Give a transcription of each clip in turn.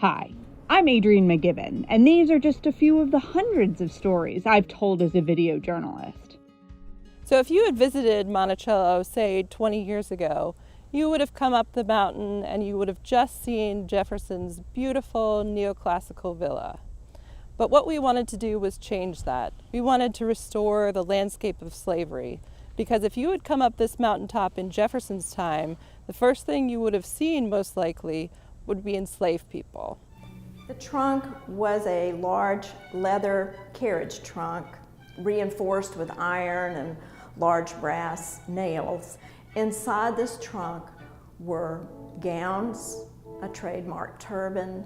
Hi, I'm Adrienne McGibbon, and these are just a few of the hundreds of stories I've told as a video journalist. So if you had visited Monticello, say 20 years ago, you would have come up the mountain and you would have just seen Jefferson's beautiful neoclassical villa. But what we wanted to do was change that. We wanted to restore the landscape of slavery, because if you had come up this mountaintop in Jefferson's time, the first thing you would have seen, most likely, would be enslaved people. The trunk was a large leather carriage trunk, reinforced with iron and large brass nails. Inside this trunk were gowns, a trademark turban,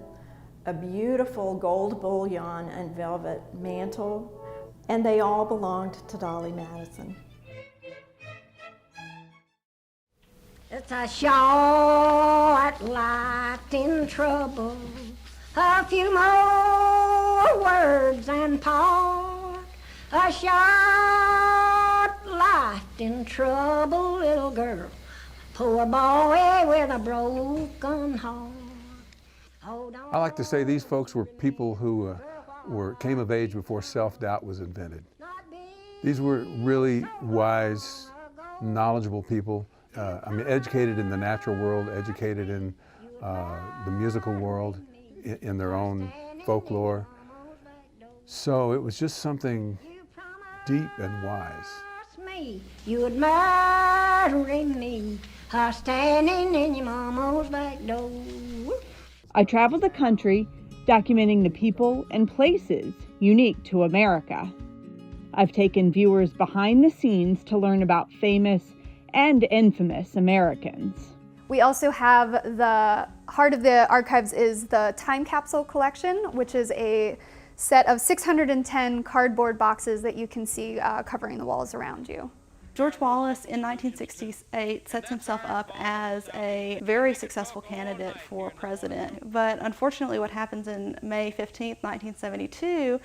a beautiful gold bullion and velvet mantle, and they all belonged to Dolly Madison. It's a short life in trouble, a few more words and part. A short life in trouble, little girl, poor boy with a broken heart. I like to say these folks were people who came of age before self-doubt was invented. These were really wise, knowledgeable people. Educated in the natural world, educated in the musical world, in their own folklore. So it was just something deep and wise. You'd marry me, standing in your mama's back door. I traveled the country, documenting the people and places unique to America. I've taken viewers behind the scenes to learn about famous and infamous Americans. We also have the heart of the archives is the time capsule collection, which is a set of 610 cardboard boxes that you can see covering the walls around you. George Wallace in 1968 sets himself up as a very successful candidate for president. But unfortunately what happens in May 15th, 1972,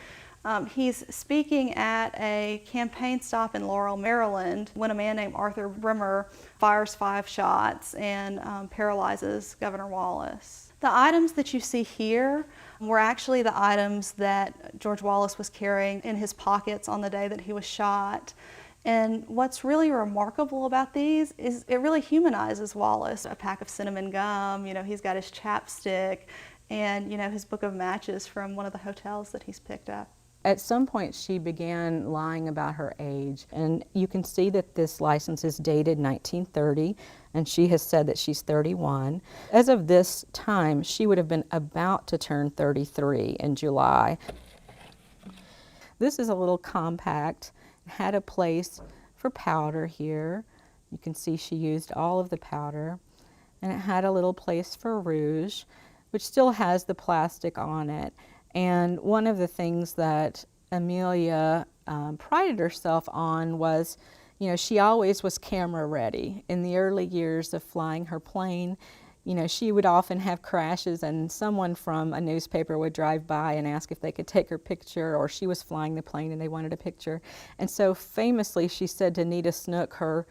he's speaking at a campaign stop in Laurel, Maryland, when a man named Arthur Brimmer fires 5 shots and paralyzes Governor Wallace. The items that you see here were actually the items that George Wallace was carrying in his pockets on the day that he was shot. And what's really remarkable about these is it really humanizes Wallace. A pack of cinnamon gum, he's got his chapstick, and his book of matches from one of the hotels that he's picked up. At some point she began lying about her age, and you can see that this license is dated 1930, and she has said that she's 31. As of this time, she would have been about to turn 33 in July. This is a little compact. It had a place for powder here. You can see she used all of the powder, and it had a little place for rouge, which still has the plastic on it. And one of the things that Amelia prided herself on was, she always was camera ready. In the early years of flying her plane, she would often have crashes and someone from a newspaper would drive by and ask if they could take her picture, or she was flying the plane and they wanted a picture. And so famously she said to Nita Snook, her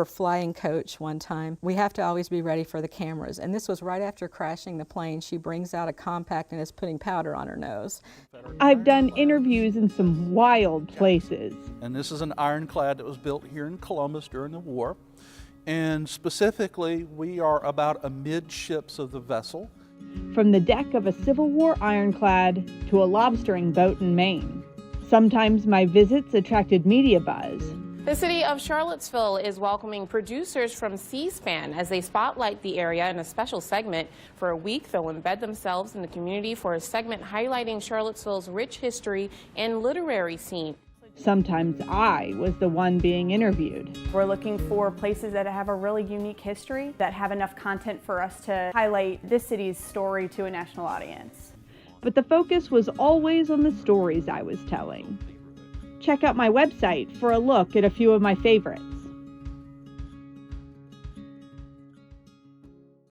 flying coach, one time, we have to always be ready for the cameras. And this was right after crashing the plane. She brings out a compact and is putting powder on her nose. I've done interviews in some wild places. And this is an ironclad that was built here in Columbus during the war. And specifically, we are about amidships of the vessel. From the deck of a Civil War ironclad to a lobstering boat in Maine. Sometimes my visits attracted media buzz. The city of Charlottesville is welcoming producers from C-SPAN as they spotlight the area in a special segment. For a week, they'll embed themselves in the community for a segment highlighting Charlottesville's rich history and literary scene. Sometimes I was the one being interviewed. We're looking for places that have a really unique history, that have enough content for us to highlight this city's story to a national audience. But the focus was always on the stories I was telling. Check out my website for a look at a few of my favorites.